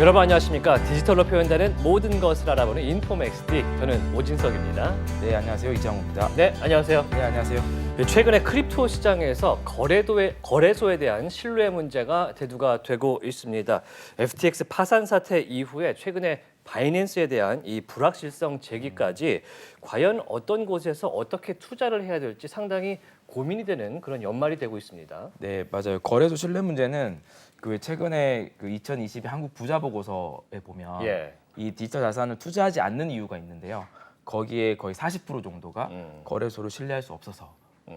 여러분 안녕하십니까? 디지털로 표현되는 모든 것을 알아보는 인포맥스D, 저는 오진석입니다. 네, 안녕하세요. 이장호입니다. 네, 안녕하세요. 네, 안녕하세요. 최근에 크립토 시장에서 거래소에 대한 신뢰 문제가 대두가 되고 있습니다. FTX 파산 사태 이후에 최근에 바이낸스에 대한 이 불확실성 제기까지 과연 어떤 곳에서 어떻게 투자를 해야 될지 상당히 고민이 되는 그런 연말이 되고 있습니다. 네, 맞아요. 거래소 신뢰 문제는 최근에 2022 한국 부자 보고서에 보면 이 디지털 자산을 투자하지 않는 이유가 있는데요. 거기에 거의 40% 정도가 거래소를 신뢰할 수 없어서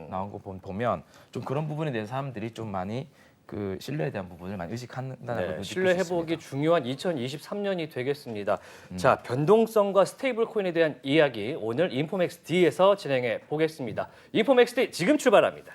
나온 거 보면 좀 그런 부분에 대해서 사람들이 좀 많이 그 신뢰에 대한 부분을 많이 의식한다는 신뢰 회복이 중요한 2023년이 되겠습니다. 자, 변동성과 스테이블 코인에 대한 이야기 오늘 인포맥스 D에서 진행해 보겠습니다. 인포맥스 D 지금 출발합니다.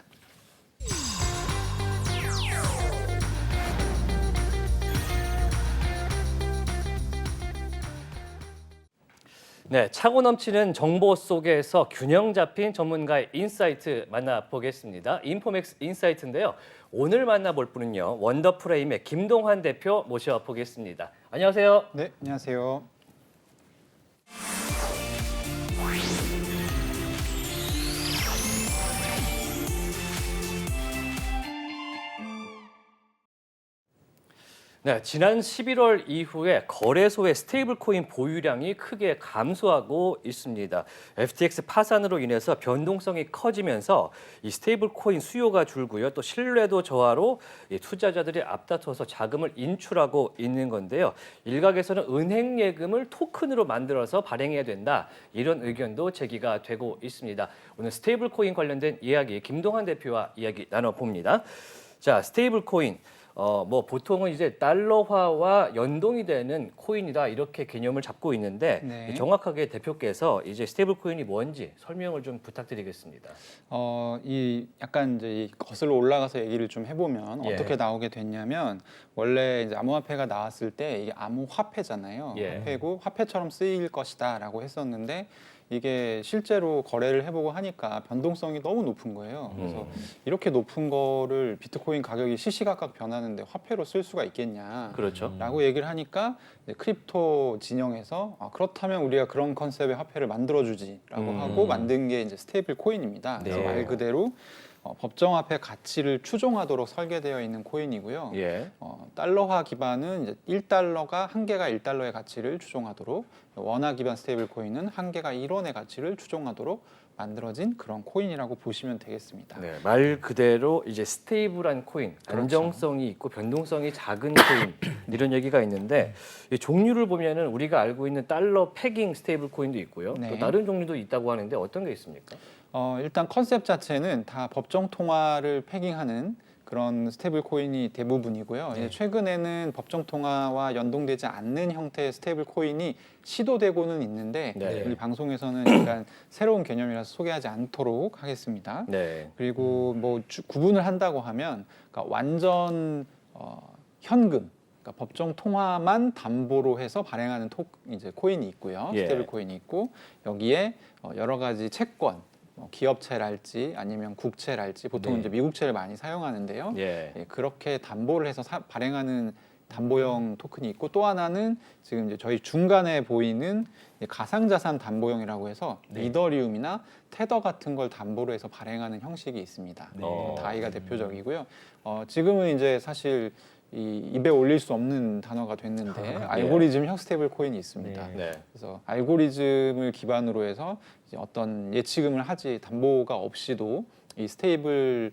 네, 차고 넘치는 정보 속에서 균형 잡힌 전문가의 인사이트 만나보겠습니다. 인포맥스 인사이트인데요. 오늘 만나볼 분은요, 원더프레임의 김동환 대표 모셔보겠습니다. 안녕하세요. 네, 안녕하세요. 네, 지난 11월 이후에 거래소의 스테이블 코인 보유량이 크게 감소하고 있습니다. FTX 파산으로 인해서 변동성이 커지면서 이 스테이블 코인 수요가 줄고요. 또 신뢰도 저하로 이 투자자들이 앞다퉈서 자금을 인출하고 있는 건데요. 일각에서는 은행 예금을 토큰으로 만들어서 발행해야 된다. 이런 의견도 제기가 되고 있습니다. 오늘 스테이블 코인 관련된 이야기 김동환 대표와 이야기 나눠봅니다. 자, 스테이블 코인. 보통은 이제 달러화와 연동이 되는 코인이다 이렇게 개념을 잡고 있는데 네. 정확하게 대표께서 이제 스테이블 코인이 뭔지 설명을 좀 부탁드리겠습니다. 이 약간 이제 거슬러 올라가서 얘기를 좀 해보면 예. 어떻게 나오게 됐냐면 원래 이제 암호화폐가 나왔을 때 이게 암호화폐잖아요. 예. 화폐고 화폐처럼 쓰일 것이다라고 했었는데 이게 실제로 거래를 해보고 하니까 변동성이 너무 높은 거예요. 그래서 이렇게 높은 거를 비트코인 가격이 시시각각 변하는데 화폐로 쓸 수가 있겠냐? 그렇죠. 라고 얘기를 하니까 이제 크립토 진영에서 그렇다면 우리가 그런 컨셉의 화폐를 만들어주지라고 하고 만든 게 이제 스테이블 코인입니다. 그래서 네. 말 그대로 법정화폐 가치를 추종하도록 설계되어 있는 코인이고요. 예. 달러화 기반은 이제 1달러가 한 개가 1달러의 가치를 추종하도록, 원화 기반 스테이블 코인은 한 개가 1원의 가치를 추종하도록 만들어진 그런 코인이라고 보시면 되겠습니다. 네, 말 그대로 이제 스테이블한 코인, 안정성이 있고 변동성이 작은 코인 이런 얘기가 있는데 이 종류를 보면은 우리가 알고 있는 달러 패깅 스테이블 코인도 있고요. 네. 또 다른 종류도 있다고 하는데 어떤 게 있습니까? 일단 컨셉 자체는 다 법정 통화를 패깅하는 그런 스테이블 코인이 대부분이고요. 이제 최근에는 법정 통화와 연동되지 않는 형태의 스테이블 코인이 시도되고는 있는데 네. 우리 방송에서는 약간 새로운 개념이라서 소개하지 않도록 하겠습니다. 네. 그리고 구분을 한다고 하면 그러니까 완전 현금, 그러니까 법정 통화만 담보로 해서 발행하는 이제 코인이 있고요. 예. 스테이블 코인이 있고 여기에 여러 가지 채권, 기업채랄지 아니면 국채랄지 보통 이제 미국채를 많이 사용하는데요. 예. 그렇게 담보를 해서 발행하는 담보형 토큰이 있고 또 하나는 지금 이제 저희 중간에 보이는 가상자산 담보형이라고 해서 이더리움이나 테더 같은 걸 담보로 해서 발행하는 형식이 있습니다. 다이가 대표적이고요. 지금은 이제 사실 입에 올릴 수 없는 단어가 됐는데 알고리즘형 스테이블 코인이 있습니다. 네. 그래서 알고리즘을 기반으로 해서 이제 어떤 예치금을 하지 담보가 없이도 이 스테이블을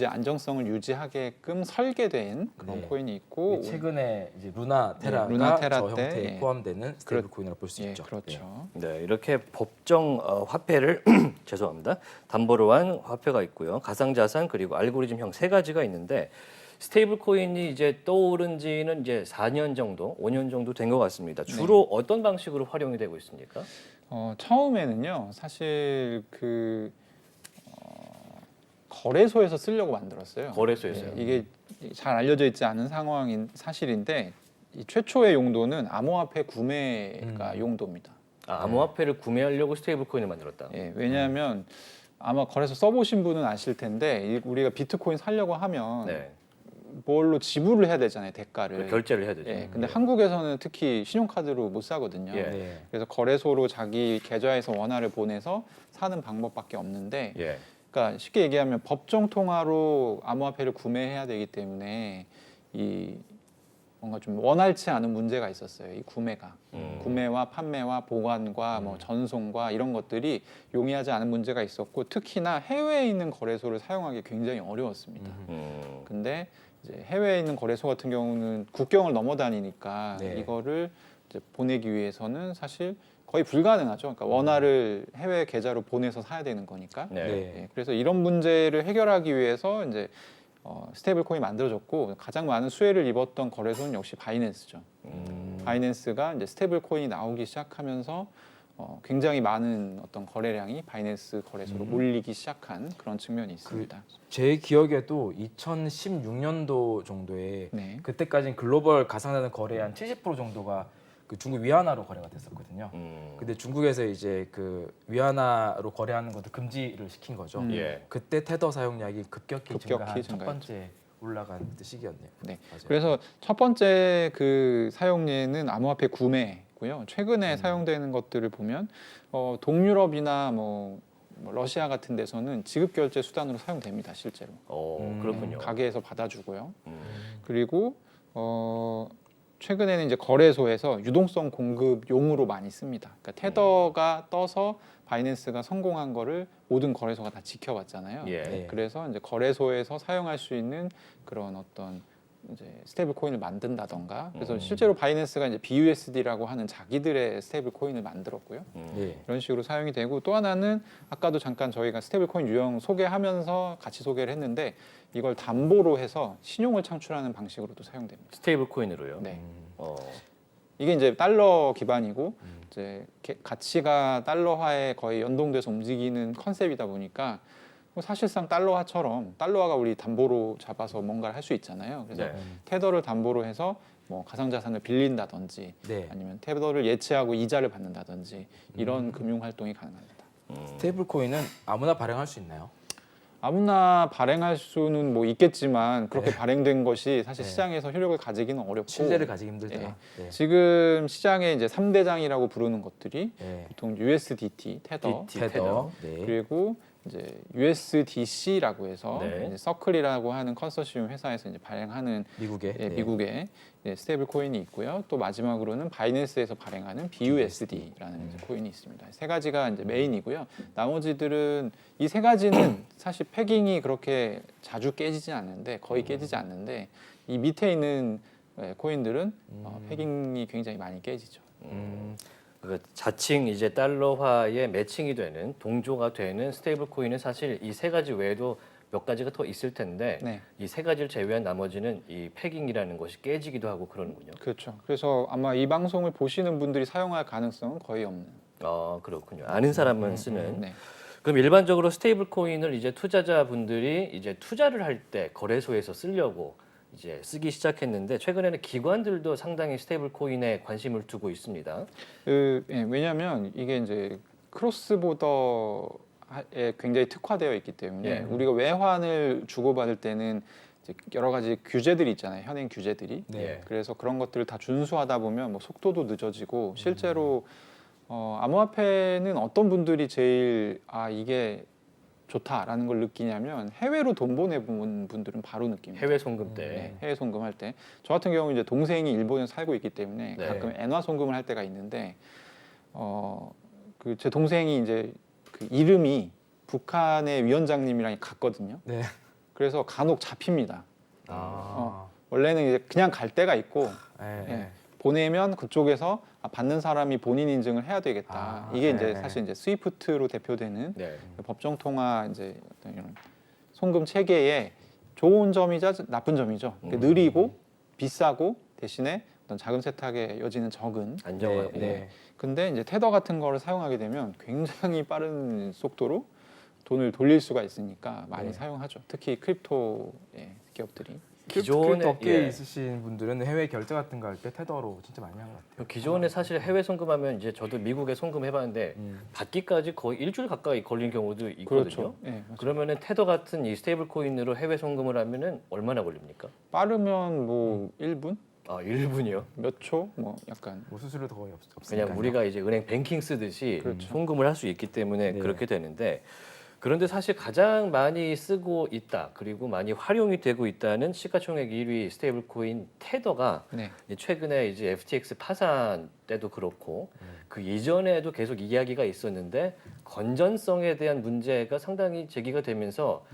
안정성을 유지하게끔 설계된 그런 코인이 있고 최근에 이제 루나 테라가 루나 테라 저 때, 형태에 포함되는 스테이블 코인이라고 볼 수 예, 있죠. 그렇죠. 네, 이렇게 법정 화폐를 죄송합니다. 담보로 한 화폐가 있고요. 가상자산 그리고 알고리즘형 세 가지가 있는데 스테이블 코인이 이제 떠오른 지는 이제 4년 정도, 5년 정도 된 것 같습니다. 주로 어떤 방식으로 활용이 되고 있습니까? 처음에는요, 사실 거래소에서 쓰려고 만들었어요. 거래소에서요. 이게 잘 알려져 있지 않은 상황인 사실인데 이 최초의 용도는 암호화폐 구매가 용도입니다. 암호화폐를 구매하려고 스테이블 코인을 만들었다. 예, 왜냐하면 아마 거래소 써보신 분은 아실 텐데 우리가 비트코인 사려고 하면 네. 뭘로 지불을 해야 되잖아요, 대가를. 결제를 해야 되죠. 예, 근데 한국에서는 특히 신용카드로 못 사거든요. 예. 네. 그래서 거래소로 자기 계좌에서 원화를 보내서 사는 방법밖에 없는데, 예. 그러니까 쉽게 얘기하면 법정 통화로 암호화폐를 구매해야 되기 때문에 이 뭔가 좀 원활치 않은 문제가 있었어요. 이 구매가 구매와 판매와 보관과 뭐 전송과 이런 것들이 용이하지 않은 문제가 있었고, 특히나 해외에 있는 거래소를 사용하기 굉장히 어려웠습니다. 근데 이제 해외에 있는 거래소 같은 경우는 국경을 넘어 다니니까 네. 이거를 이제 보내기 위해서는 사실 거의 불가능하죠. 그러니까 원화를 해외 계좌로 보내서 사야 되는 거니까. 네. 네. 예, 그래서 이런 문제를 해결하기 위해서 이제 스테이블 코인이 만들어졌고, 가장 많은 수혜를 입었던 거래소는 역시 바이낸스죠. 바이낸스가 이제 스테이블 코인이 나오기 시작하면서 굉장히 많은 어떤 거래량이 바이낸스 거래소로 몰리기 시작한 그런 측면이 있습니다. 제 기억에도 2016년도 정도에 네. 그때까지는 글로벌 가상자산 거래의 한 70% 정도가 그 중국 위안화로 거래가 됐었거든요. 근데 중국에서 이제 그 위안화로 거래하는 것도 금지를 시킨 거죠. 예. 그때 테더 사용량이 급격히 증가한 첫 증가했죠. 번째 올라간 그때 시기였네요. 네. 맞아요. 그래서 첫 번째 그 사용례는 암호화폐 구매고요. 최근에 사용되는 것들을 보면 동유럽이나 뭐 러시아 같은 데서는 지급 결제 수단으로 사용됩니다, 실제로. 그렇군요. 가게에서 받아주고요. 그리고 최근에는 이제 거래소에서 유동성 공급용으로 많이 씁니다. 그러니까 테더가 떠서 바이낸스가 성공한 거를 모든 거래소가 다 지켜봤잖아요. 예. 네. 그래서 이제 거래소에서 사용할 수 있는 그런 어떤 이제 스테이블 코인을 만든다던가. 그래서 실제로 바이낸스가 이제 BUSD라고 하는 자기들의 스테이블 코인을 만들었고요. 네. 이런 식으로 사용이 되고, 또 하나는 아까도 잠깐 저희가 스테이블 코인 유형 소개하면서 같이 소개를 했는데, 이걸 담보로 해서 신용을 창출하는 방식으로도 사용됩니다. 스테이블 코인으로요. 네. 어. 이게 이제 달러 기반이고 이제 가치가 달러화에 거의 연동돼서 움직이는 컨셉이다 보니까 뭐 사실상 달러화처럼 달러화가 우리 담보로 잡아서 뭔가를 할 수 있잖아요. 그래서 네. 테더를 담보로 해서 뭐 가상자산을 빌린다든지 네. 아니면 테더를 예치하고 이자를 받는다든지 이런 금융 활동이 가능합니다. 스테이블 코인은 아무나 발행할 수 있나요? 아무나 발행할 수는 뭐 있겠지만 그렇게 발행된 것이 사실 시장에서 효력을 가지기는 어렵고, 신뢰를 가지기 힘들다. 네. 지금 시장에 이제 3대장이라고 부르는 것들이 네. 보통 USDT, 테더, 테더. 네. 그리고 이제 USDC라고 해서 네. 이제 서클이라고 하는 컨소시엄 회사에서 이제 발행하는 미국의 네. 미국의 스테이블 코인이 있고요. 또 마지막으로는 바이낸스에서 발행하는 BUSD라는 이제 코인이 있습니다. 세 가지가 이제 메인이고요. 나머지들은 이 세 가지는 사실 패깅이 그렇게 자주 깨지지 않는데, 거의 깨지지 않는데, 이 밑에 있는 코인들은 패깅이 굉장히 많이 깨지죠. 그 자칭 이제 달러화에 매칭이 되는 동조가 되는 스테이블 코인은 사실 이 세 가지 외에도 몇 가지가 더 있을 텐데 네. 이 세 가지를 제외한 나머지는 이 패깅이라는 것이 깨지기도 하고 그러는군요. 그렇죠. 그래서 아마 이 방송을 보시는 분들이 사용할 가능성은 거의 없는. 그렇군요. 아는 사람만 쓰는. 네. 그럼 일반적으로 스테이블 코인을 이제 투자자분들이 이제 투자를 할 때 거래소에서 쓰려고 이제 쓰기 시작했는데, 최근에는 기관들도 상당히 스테이블 코인에 관심을 두고 있습니다. 왜냐하면 이게 이제 크로스 보더에 굉장히 특화되어 있기 때문에 예. 우리가 외환을 주고받을 때는 이제 여러 가지 규제들이 있잖아요. 현행 규제들이. 네. 그래서 그런 것들을 다 준수하다 보면 뭐 속도도 늦어지고, 실제로 암호화폐는 어떤 분들이 제일 이게 좋다라는 걸 느끼냐면, 해외로 돈 보내본 분들은 바로 느낍니다. 해외 송금 때. 네, 해외 송금할 때. 저 같은 경우 이제 동생이 일본에서 살고 있기 때문에 네. 가끔 엔화 송금을 할 때가 있는데, 그 제 동생이 이제 그 이름이 북한의 위원장님이랑 같거든요. 네. 그래서 간혹 잡힙니다. 아. 원래는 이제 그냥 갈 때가 있고, 네. 예, 보내면 그쪽에서 받는 사람이 본인 인증을 해야 되겠다. 이게 이제 네. 사실 이제 스위프트로 대표되는 네. 법정 통화 이제 어떤 이런 송금 체계의 좋은 점이자 나쁜 점이죠. 느리고 비싸고 대신에 어떤 자금 세탁의 여지는 적은. 안정하고. 네. 근데 이제 테더 같은 거를 사용하게 되면 굉장히 빠른 속도로 돈을 돌릴 수가 있으니까 많이 네. 사용하죠. 특히 크립토 기업들이. 기존에 크립토 업계에 예. 있으신 분들은 해외 결제 같은 거 할 때 테더로 진짜 많이 한 것 같아요. 기존에 사실 해외 송금하면 이제 저도 미국에 송금해봤는데 받기까지 거의 일주일 가까이 걸린 경우도 있거든요. 그렇죠. 예, 맞아요. 그러면은 테더 같은 이 스테이블 코인으로 해외 송금을 하면은 얼마나 걸립니까? 빠르면 뭐 1분? 아, 1분이요? 몇 초? 뭐 약간 뭐 수수료도 거의 없으니까. 그냥 우리가 이제 은행 뱅킹 쓰듯이 그렇죠. 송금을 할 수 있기 때문에 네. 그렇게 되는데 그런데 사실 가장 많이 쓰고 있다 그리고 많이 활용이 되고 있다는 시가총액 1위 스테이블 코인 테더가 네. 최근에 이제 FTX 파산 때도 그렇고 그 이전에도 계속 이야기가 있었는데 건전성에 대한 문제가 상당히 제기가 되면서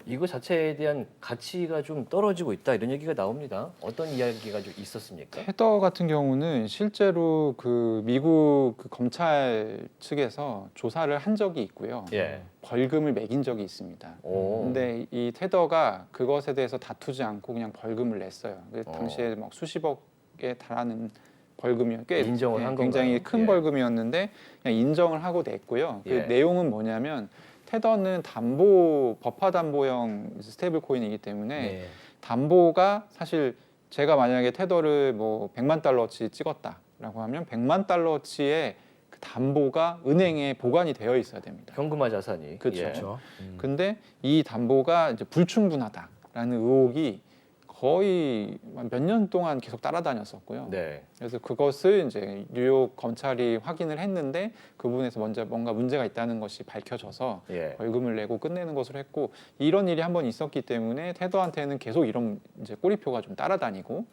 이거 자체에 대한 가치가 좀 떨어지고 있다 이런 얘기가 나옵니다. 어떤 이야기가 좀 있었습니까? 테더 같은 경우는 실제로 그 미국 그 검찰 측에서 조사를 한 적이 있고요. 예. 벌금을 매긴 적이 있습니다. 오. 근데 이 테더가 그것에 대해서 다투지 않고 그냥 벌금을 냈어요. 그 당시에 막 수십억에 달하는 벌금이요. 꽤 인정을 한 굉장히 건가요? 큰 예. 벌금이었는데 그냥 인정을 하고 냈고요. 그 예. 내용은 뭐냐면 테더는 담보 버파 담보형 스테이블 코인이기 때문에 네. 담보가 사실 제가 만약에 테더를 뭐 100만 달러치 찍었다라고 하면 100만 달러치의 그 담보가 은행에 보관이 되어 있어야 됩니다. 현금화 자산이. 그렇죠. 예. 그렇죠. 근데 이 담보가 이제 불충분하다라는 의혹이 거의 몇 년 동안 계속 따라다녔었고요. 네. 그래서 그것을 이제 뉴욕 검찰이 확인을 했는데 그 부분에서 먼저 뭔가 문제가 있다는 것이 밝혀져서 예. 벌금을 내고 끝내는 것으로 했고 이런 일이 한번 있었기 때문에 테더한테는 계속 이런 이제 꼬리표가 좀 따라다니고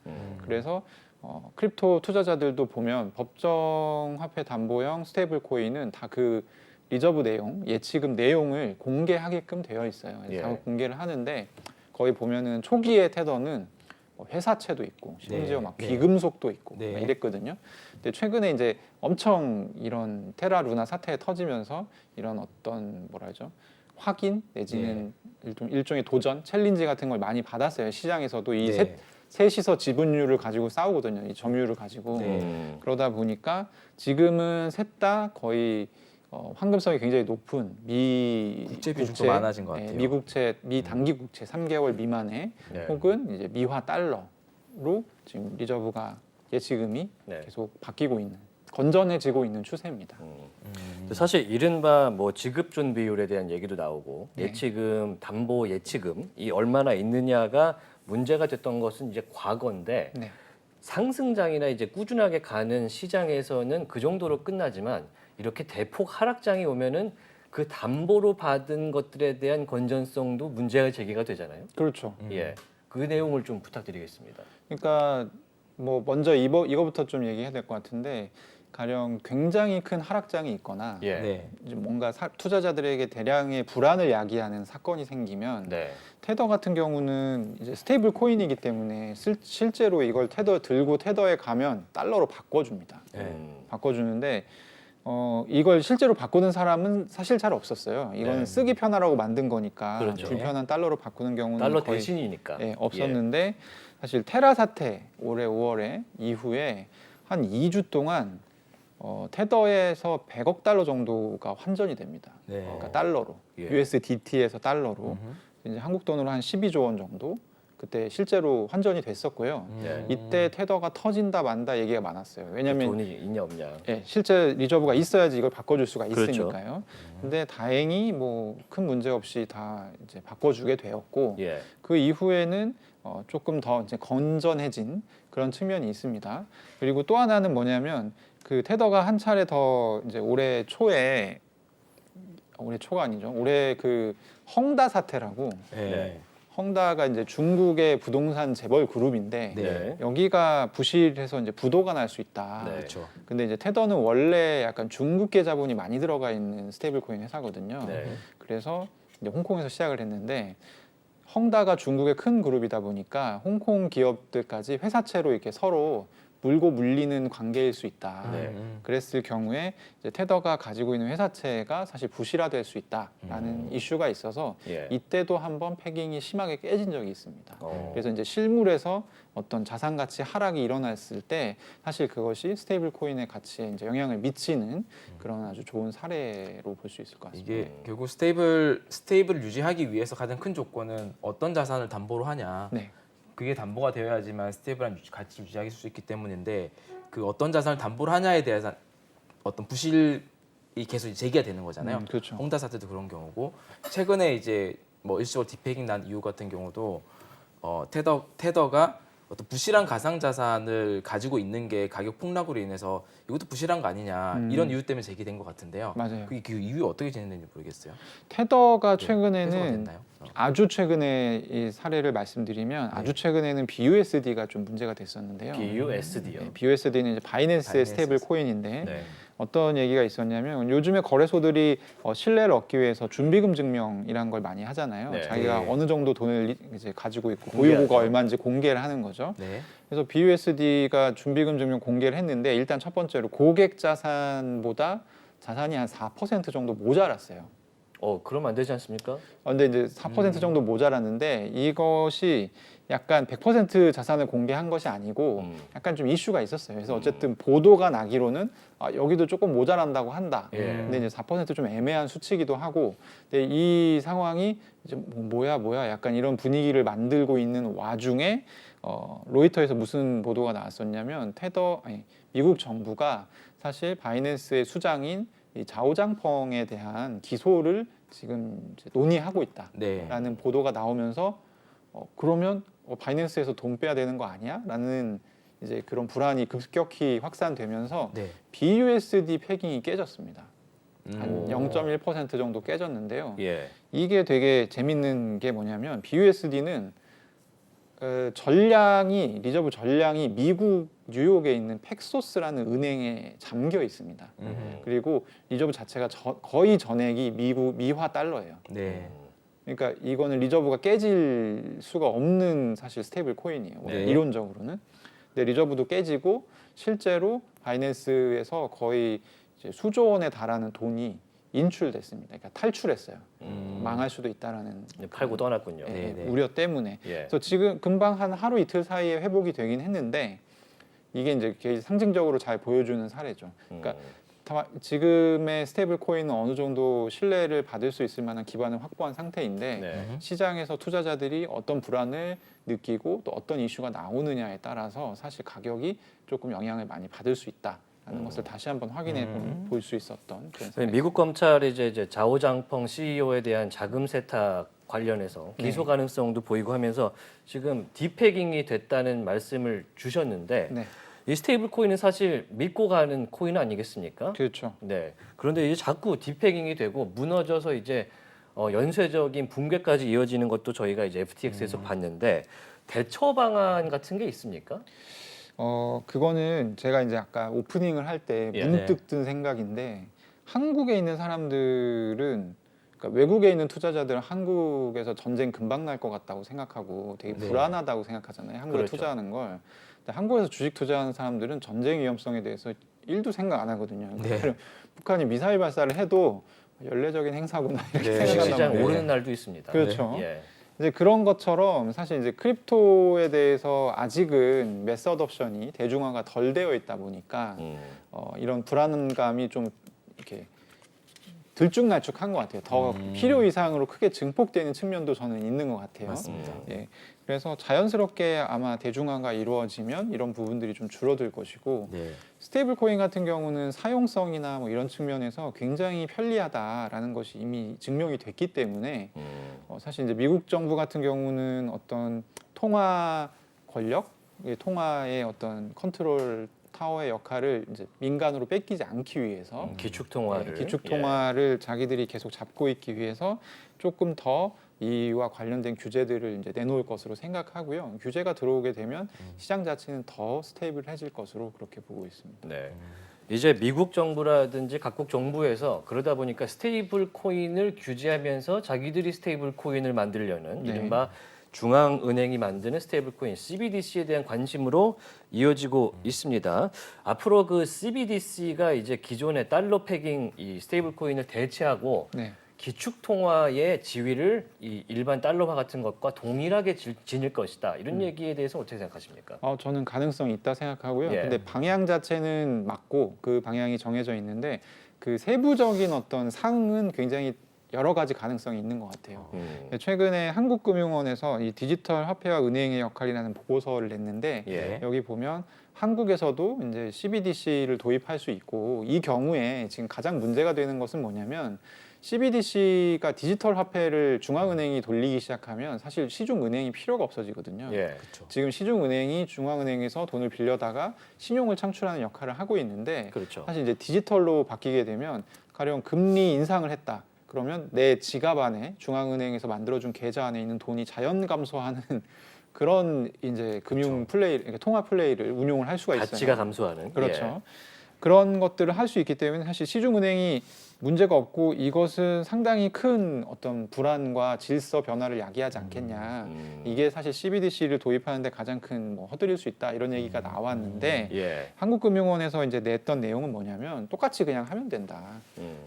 그래서 크립토 투자자들도 보면 법정 화폐 담보형 스테이블 코인은 다 그 리저브 내용, 예치금 내용을 공개하게끔 되어 있어요. 그래서 예. 다 공개를 하는데 거기 보면은 초기의 테더는 뭐 회사채도 있고 심지어 네. 막 네. 귀금속도 있고 네. 막 이랬거든요. 근데 최근에 이제 엄청 이런 테라 루나 사태 터지면서 이런 어떤 뭐라 하죠? 확인 내지는 일종의 도전, 챌린지 같은 걸 많이 받았어요. 시장에서도 이 네. 셋이서 지분율을 가지고 싸우거든요. 이 점유율을 가지고. 네. 그러다 보니까 지금은 셋 다 거의 황금성이 굉장히 높은 국채 비중도 많아진 것 같아요. 미국채, 미 단기 국채 3개월 미만의 네. 혹은 이제 미화 달러로 지금 리저브가 예치금이 네. 계속 바뀌고 있는 건전해지고 있는 추세입니다. 근데 사실 이른바 뭐 지급 준비율에 대한 얘기도 나오고 네. 예치금, 담보 예치금이 얼마나 있느냐가 문제가 됐던 것은 이제 과거인데 네. 상승장이나 이제 꾸준하게 가는 시장에서는 그 정도로 끝나지만 이렇게 대폭 하락장이 오면은 그 담보로 받은 것들에 대한 건전성도 문제가 제기가 되잖아요. 그렇죠. 예, 그 내용을 좀 부탁드리겠습니다. 그러니까 뭐 먼저 이거부터 좀 얘기해야 될 것 같은데 가령 굉장히 큰 하락장이 있거나 예, 네. 이제 뭔가 투자자들에게 대량의 불안을 야기하는 사건이 생기면 네, 테더 같은 경우는 이제 스테이블 코인이기 때문에 실제로 이걸 테더 들고 테더에 가면 달러로 바꿔줍니다. 바꿔주는데 이걸 실제로 바꾸는 사람은 사실 잘 없었어요. 이거는 네. 쓰기 편하라고 만든 거니까 그렇죠. 불편한 달러로 바꾸는 경우는 달러 거의 대신이니까. 없었는데 사실 테라 사태 올해 5월에 이후에 한 2주 동안 테더에서 100억 달러 정도가 환전이 됩니다. 네. 그러니까 달러로 예. USDT에서 달러로 이제 한국 돈으로 한 12조 원 정도 그때 실제로 환전이 됐었고요. 네. 이때 테더가 터진다 만다 얘기가 많았어요. 왜냐하면 돈이 있냐 없냐. 예, 실제 리저브가 있어야지 이걸 바꿔줄 수가 그렇죠. 있으니까요. 근데 다행히 뭐 큰 문제 없이 다 이제 바꿔주게 되었고 예, 그 이후에는 조금 더 이제 건전해진 그런 측면이 있습니다. 그리고 또 하나는 뭐냐면 그 테더가 한 차례 더 이제 올해 초가 아니죠. 올해 그 헝다 사태라고 네. 헝다가 이제 중국의 부동산 재벌 그룹인데 네. 여기가 부실해서 이제 부도가 날 수 있다. 네. 그렇죠. 근데 이제 테더는 원래 약간 중국계 자본이 많이 들어가 있는 스테이블 코인 회사거든요. 네. 그래서 이제 홍콩에서 시작을 했는데 헝다가 중국의 큰 그룹이다 보니까 홍콩 기업들까지 회사채로 이렇게 서로 물고 물리는 관계일 수 있다. 네. 그랬을 경우에 이제 테더가 가지고 있는 회사채가 사실 부실화될 수 있다라는 이슈가 있어서 예. 이때도 한번 패깅이 심하게 깨진 적이 있습니다. 어. 그래서 이제 실물에서 어떤 자산 가치 하락이 일어났을 때 사실 그것이 스테이블 코인의 가치에 이제 영향을 미치는 그런 아주 좋은 사례로 볼 수 있을 것 같습니다. 이게 결국 스테이블을 유지하기 위해서 가장 큰 조건은 어떤 자산을 담보로 하냐. 네. 그게 담보가 되어야지만 스테이블한 가치 유지할 수 있기 때문인데 그 어떤 자산을 담보로 하냐에 대해서 어떤 부실이 계속 제기가 되는 거잖아요. 그렇죠. 홍다 사태도 그런 경우고 최근에 이제 뭐 일시적으로 디페이킹 난 이유 같은 경우도 테더가 어떤 부실한 가상 자산을 가지고 있는 게 가격 폭락으로 인해서 이것도 부실한 거 아니냐 이런 이유 때문에 제기된 것 같은데요. 맞아요. 그 이유 어떻게 진행되는지 모르겠어요. 테더가 해소가 최근에는 됐나요? 아주 최근에 이 사례를 말씀드리면 아주 최근에는 BUSD가 좀 문제가 됐었는데요. BUSD요. 네, BUSD는 이제 바이낸스의 바이낸스. 스테이블 코인인데 네. 어떤 얘기가 있었냐면 요즘에 거래소들이 신뢰를 얻기 위해서 준비금 증명이란 걸 많이 하잖아요. 네. 자기가 네. 어느 정도 돈을 이제 가지고 있고 공개하죠. 보유고가 얼마인지 공개를 하는 거죠. 네. 그래서 BUSD가 준비금 증명 공개를 했는데 일단 첫 번째로 고객 자산보다 자산이 한 4% 정도 모자랐어요. 그럼 안 되지 않습니까? 근데 이제 4% 정도 모자랐는데 이것이 약간 100% 자산을 공개한 것이 아니고 약간 좀 이슈가 있었어요. 그래서 어쨌든 보도가 나기로는 여기도 조금 모자란다고 한다. 예. 근데 이제 4%좀 애매한 수치기도 하고, 근데 이 상황이 이제 뭐야 약간 이런 분위기를 만들고 있는 와중에 로이터에서 무슨 보도가 나왔었냐면 미국 정부가 사실 바이낸스의 수장인 이 자오장펑에 대한 기소를 지금 이제 논의하고 있다라는 네. 보도가 나오면서 그러면 바이낸스에서 돈 빼야 되는 거 아니야? 라는 이제 그런 불안이 급격히 확산되면서 네. BUSD 패깅이 깨졌습니다. 한 음. 0.1% 정도 깨졌는데요. 예. 이게 되게 재밌는 게 뭐냐면 BUSD는 리저브 전량이 미국 뉴욕에 있는 팩소스라는 은행에 잠겨 있습니다. 그리고 리저브 자체가 거의 전액이 미화 달러예요. 네. 그러니까 이거는 리저브가 깨질 수가 없는 사실 스테이블 코인이에요. 네. 이론적으로는. 근데 리저브도 깨지고 실제로 바이낸스에서 거의 이제 수조 원에 달하는 돈이 인출됐습니다. 그러니까 탈출했어요. 망할 수도 있다라는 팔고 떠났군요. 예, 네. 우려 때문에. 예. 그래서 지금 금방 한 하루 이틀 사이에 회복이 되긴 했는데 이게 이제 상징적으로 잘 보여주는 사례죠. 그러니까 지금의 스테이블 코인은 어느 정도 신뢰를 받을 수 있을 만한 기반을 확보한 상태인데 네. 시장에서 투자자들이 어떤 불안을 느끼고 또 어떤 이슈가 나오느냐에 따라서 사실 가격이 조금 영향을 많이 받을 수 있다라는 것을 다시 한번 확인해 볼 수 있었던 그런 사례. 미국 검찰이 이제 자오장펑 CEO에 대한 자금 세탁 관련해서 기소 가능성도 보이고 하면서 지금 디패깅이 됐다는 말씀을 주셨는데 네, 이 스테이블 코인은 사실 믿고 가는 코인 아니겠습니까? 그렇죠. 네. 그런데 이제 자꾸 디패깅이 되고 무너져서 이제 연쇄적인 붕괴까지 이어지는 것도 저희가 이제 FTX에서 봤는데 대처 방안 같은 게 있습니까? 그거는 제가 이제 아까 오프닝을 할 때 예. 문득 든 생각인데 한국에 있는 사람들은 그러니까 외국에 있는 투자자들은 한국에서 전쟁 금방 날 것 같다고 생각하고 되게 네. 불안하다고 생각하잖아요. 한국에 그렇죠. 투자하는 걸. 근데 한국에서 주식 투자하는 사람들은 전쟁 위험성에 대해서 1도 생각 안 하거든요. 네. 북한이 미사일 발사를 해도 연례적인 행사구나 이렇게 네. 주식 생각한단 시장 말이에요. 오르는 날도 있습니다. 그렇죠. 예. 이제 그런 것처럼 사실 이제 크립토에 대해서 아직은 매스 어덥션이 대중화가 덜 되어 있다 보니까 이런 불안감이 좀 이렇게 들쭉날쭉한 것 같아요. 더 필요 이상으로 크게 증폭되는 측면도 저는 있는 것 같아요. 맞습니다. 예. 그래서 자연스럽게 아마 대중화가 이루어지면 이런 부분들이 좀 줄어들 것이고 네. 스테이블 코인 같은 경우는 사용성이나 뭐 이런 측면에서 굉장히 편리하다라는 것이 이미 증명이 됐기 때문에 사실 이제 미국 정부 같은 경우는 어떤 통화 권력, 통화의 어떤 컨트롤 타워의 역할을 이제 민간으로 뺏기지 않기 위해서 기축 통화를 기축 통화를 자기들이 계속 잡고 있기 위해서 조금 더 이와 관련된 규제들을 이제 내놓을 것으로 생각하고요. 규제가 들어오게 되면 시장 자체는 더 스테이블해질 것으로 그렇게 보고 있습니다. 네. 이제 미국 정부라든지 각국 정부에서 그러다 보니까 스테이블 코인을 규제하면서 자기들이 스테이블 코인을 만들려는 네. 이른바 중앙은행이 만드는 스테이블 코인 CBDC에 대한 관심으로 이어지고 있습니다. 앞으로 그 CBDC가 이제 기존의 달러 패깅 이 스테이블 코인을 대체하고 네. 기축 통화의 지위를 이 일반 달러화 같은 것과 동일하게 지닐 것이다. 이런 얘기에 대해서 어떻게 생각하십니까? 저는 가능성이 있다 생각하고요. 예. 근데 방향 자체는 맞고 그 방향이 정해져 있는데 그 세부적인 어떤 상은 굉장히 여러 가지 가능성이 있는 것 같아요. 최근에 한국금융원에서 이 디지털 화폐와 은행의 역할이라는 보고서를 냈는데 예. 여기 보면 한국에서도 이제 CBDC를 도입할 수 있고 이 경우에 지금 가장 문제가 되는 것은 뭐냐면 CBDC가 디지털 화폐를 중앙은행이 돌리기 시작하면 사실 시중은행이 필요가 없어지거든요. 예. 지금 시중은행이 중앙은행에서 돈을 빌려다가 신용을 창출하는 역할을 하고 있는데 그렇죠. 사실 이제 디지털로 바뀌게 되면 가령 금리 인상을 했다. 그러면 내 지갑 안에 중앙은행에서 만들어준 계좌 안에 있는 돈이 자연 감소하는 그런 이제 금융 플레이, 그러니까 통화 플레이를 운용을 할 수가 있어요. 가치가 감소하는. 그렇죠. 예. 그런 것들을 할 수 있기 때문에 사실 시중은행이 문제가 없고 이것은 상당히 큰 어떤 불안과 질서 변화를 야기하지 않겠냐. 이게 사실 CBDC를 도입하는데 가장 큰 뭐 허들일 수 있다 이런 얘기가 나왔는데 예. 한국금융원에서 이제 냈던 내용은 뭐냐면 똑같이 그냥 하면 된다.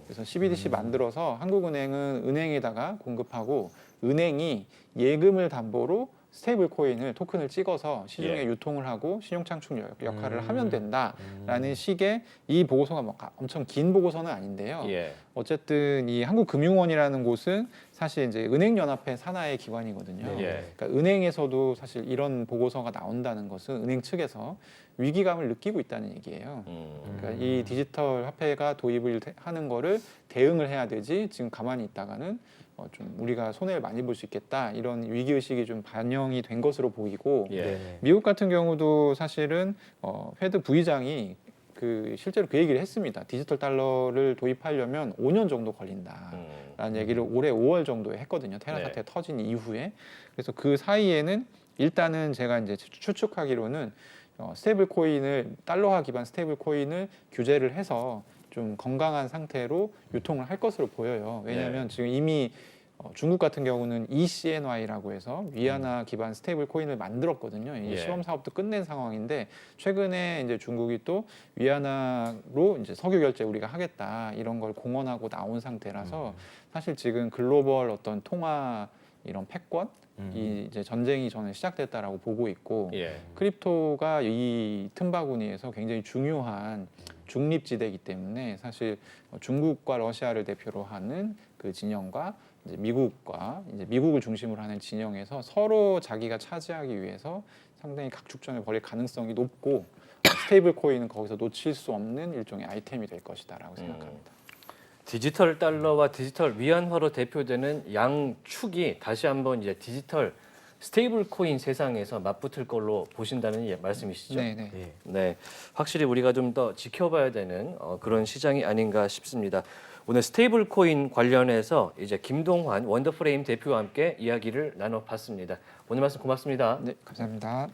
그래서 CBDC 만들어서 한국은행은 은행에다가 공급하고 은행이 예금을 담보로 스테이블 코인을 토큰을 찍어서 시중에 예. 유통을 하고 신용 창출 역할을 하면 된다라는 식의 이 보고서가 뭐 엄청 긴 보고서는 아닌데요. 예. 어쨌든 이 한국금융원이라는 곳은 사실 이제 은행연합회 산하의 기관이거든요. 예. 그러니까 은행에서도 사실 이런 보고서가 나온다는 것은 은행 측에서 위기감을 느끼고 있다는 얘기예요. 그러니까 이 디지털 화폐가 도입을 하는 거를 대응을 해야 되지 지금 가만히 있다가는 좀 우리가 손해를 많이 볼 수 있겠다 이런 위기 의식이 좀 반영이 된 것으로 보이고 예. 미국 같은 경우도 사실은 페드 부의장이 실제로 그 얘기를 했습니다. 디지털 달러를 도입하려면 5년 정도 걸린다라는 얘기를 올해 5월 정도에 했거든요. 테라 네. 사태 터진 이후에. 그래서 그 사이에는 일단은 제가 이제 추측하기로는 스테이블 코인을 달러화 기반 스테이블 코인을 규제를 해서 좀 건강한 상태로 유통을 할 것으로 보여요. 왜냐하면 지금 이미 중국 같은 경우는 ECNY라고 해서 위안화 기반 스테이블 코인을 만들었거든요. 이 예. 시범 사업도 끝낸 상황인데 최근에 이제 중국이 또 위안화로 이제 석유 결제 우리가 하겠다 이런 걸 공언하고 나온 상태라서 사실 지금 글로벌 어떤 통화 이런 패권 이 이제 전쟁이 저는 시작됐다라고 보고 있고 예. 크립토가 이 틈바구니에서 굉장히 중요한 중립지대이기 때문에 사실 중국과 러시아를 대표로 하는 그 진영과 이제 미국을 중심으로 하는 진영에서 서로 자기가 차지하기 위해서 상당히 각축전을 벌일 가능성이 높고 스테이블 코인은 거기서 놓칠 수 없는 일종의 아이템이 될 것이다라고 생각합니다. 디지털 달러와 디지털 위안화로 대표되는 양축이 다시 한번 이제 디지털 스테이블 코인 세상에서 맞붙을 걸로 보신다는 말씀이시죠? 네네. 예. 네, 확실히 우리가 좀 더 지켜봐야 되는 그런 시장이 아닌가 싶습니다. 오늘 스테이블 코인 관련해서 이제 김동환 원더프레임 대표와 함께 이야기를 나눠봤습니다. 오늘 말씀 고맙습니다. 네, 감사합니다.